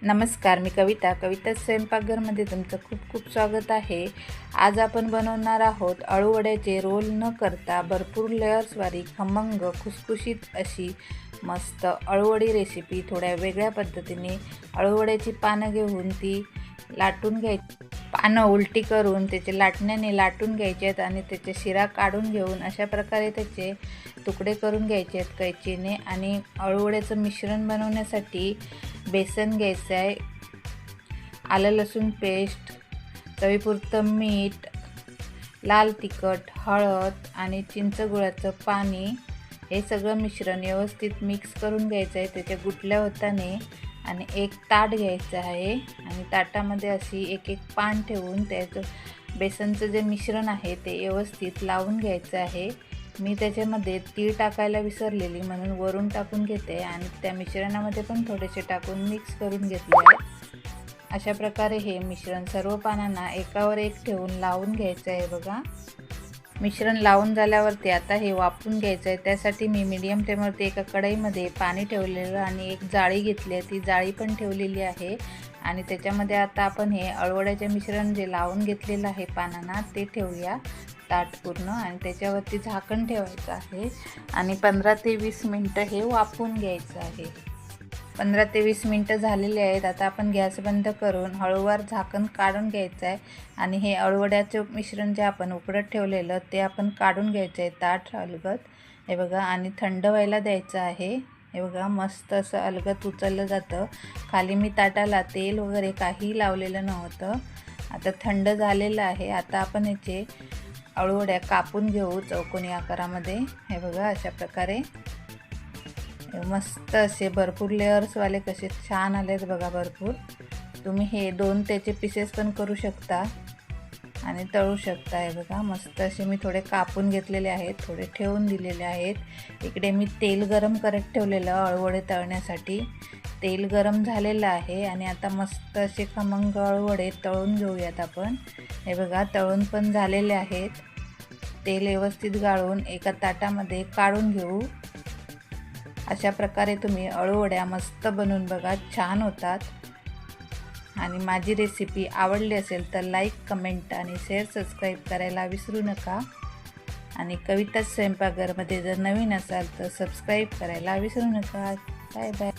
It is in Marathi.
नमस्कार, मी कविता स्वयंपाकघरमध्ये तुमचं खूप खूप स्वागत आहे। आज आपण बनवणार आहोत अळूवड्याचे रोल न करता भरपूर लेयर्सवाली खमंग खुसखुशीत अशी मस्त अळूवडी रेसिपी। थोड्या वेगळ्या पद्धतीने अळूवड्याची पानं घेऊन ती लाटून घ्यायची, पानं उलटी करून त्याचे लाटण्याने लाटून घ्यायचे आहेत आणि त्याचे शिरा काढून घेऊन अशा प्रकारे त्याचे तुकडे करून घ्यायचे आहेत कैचीने। आणि अळूवड्याचं मिश्रण बनवण्यासाठी बेसन घ्यायचं आहे, आलं लसूण पेस्ट, चवीपुरतं मीठ, लाल तिखट, हळद आणि चिंच गुळाचं पाणी, हे सगळं मिश्रण व्यवस्थित मिक्स करून घ्यायचं आहे त्याच्या गुठल्या होताने। आणि एक ताट घ्यायचं आहे आणि ताटामध्ये अशी एक एक पान ठेवून त्याचं बेसनचं जे मिश्रण आहे ते व्यवस्थित लावून घ्यायचं आहे। मी त्याच्यामध्ये तीळ टाकायला विसरलेली म्हणून वरून टाकून घेते आणि त्या मिश्रणामध्ये पण थोडेसे टाकून मिक्स करून घेतले आहे। अशा प्रकारे हे मिश्रण सर्व पानांना एकावर एक ठेवून लावून घ्यायचं आहे। बघा, मिश्रण लावून झाल्यावरती आता हे वाफवून घ्यायचं आहे। त्यासाठी मी मीडियम फ्लेमवरती एका कढईमध्ये पाणी ठेवलेलं आणि एक जाळी घेतली आहे, ती जाळी पण ठेवलेली आहे। आणि त्याच्यामध्ये आता आपण हे अळूवड्याचे मिश्रण जे लावून घेतलेलं आहे पानांना ते ठेवूया ताट पूर्ण, आणि त्याच्यावरती झाकण ठेवायचं आहे आणि 15 ते 20 मिनटं हे वाफवून घ्यायचं आहे। 15 ते 20 मिनटं झालेले आहेत। आता आपण गॅस बंद करून हळूवार झाकण काढून घ्यायचं आहे आणि हे अळूवड्याचं मिश्रण जे आपण उकडत ठेवलेलं ते आपण काढून घ्यायचं आहे ताट अलगद, हे बघा, आणि थंड व्हायला द्यायचं आहे। हे बघा, मस्त असं अलगद उचललं जातं। खाली मी ताटाला तेल वगैरे काही लावलेलं नव्हतं। आता थंड झालेलं आहे। आता आपण याचे अळूवड्या कापून घेऊ चौकोनी आकारामध्ये। हे बघा, अशा प्रकारे मस्त असे भरपूर लेयर्सवाले कसे छान आलेत बघा भरपूर। तुम्ही हे 2 त्याचे पीसेस पण करू शकता आणि तळू शकता। हे बघा, मस्त असे मी थोडे कापून घेतलेले आहेत, थोडे ठेवून दिलेले आहेत। इकडे मी तेल गरम करत ठेवलेलं अळूवडे तळण्यासाठी, तेल गरम झालेलं आहे आणि आता मस्त असे खमंग अळूवडे तळून घेऊयात आपण। हे बघा, तळून पण झालेले आहेत। तेल व्यवस्थित गाळून एका ताटामध्ये काढून घेऊ। अशा प्रकारे तुम्ही अळूवड्या मस्त बनवून बघा, छान होतात। आणि माझी रेसिपी आवडली असेल तर लाईक, कमेंट आणि शेअर, सबस्क्राईब करायला विसरू नका। आणि कविता स्वयंपाकघरमध्ये जर नवीन असाल तर सबस्क्राईब करायला विसरू नका। Bye bye.